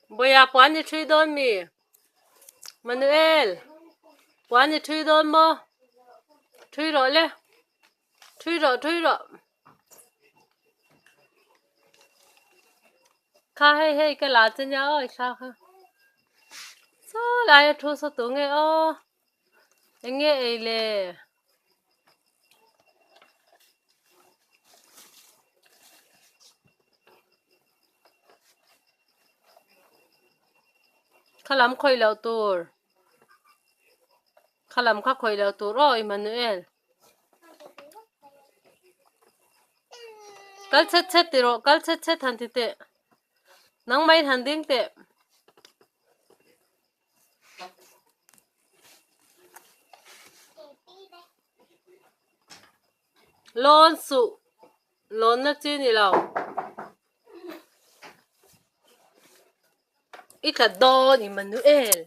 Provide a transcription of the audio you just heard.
Boya puani chui don mi. Manuel. Puani chui don mo. Chui rõ le. Chui rõ. Kha hey cái lá chân nhau ơi sao kha. Sao lại thu sao tụ nghe ô. Nghe ấy lệ. Kha lắm khơi leo tour. Kha lắm khá khơi leo tour ôi Manuel. Kal chết tiro, kal chết hành tite. Nang may handing te. Lon su. Lon na chi ni lao. Ít là đo ni Manuel.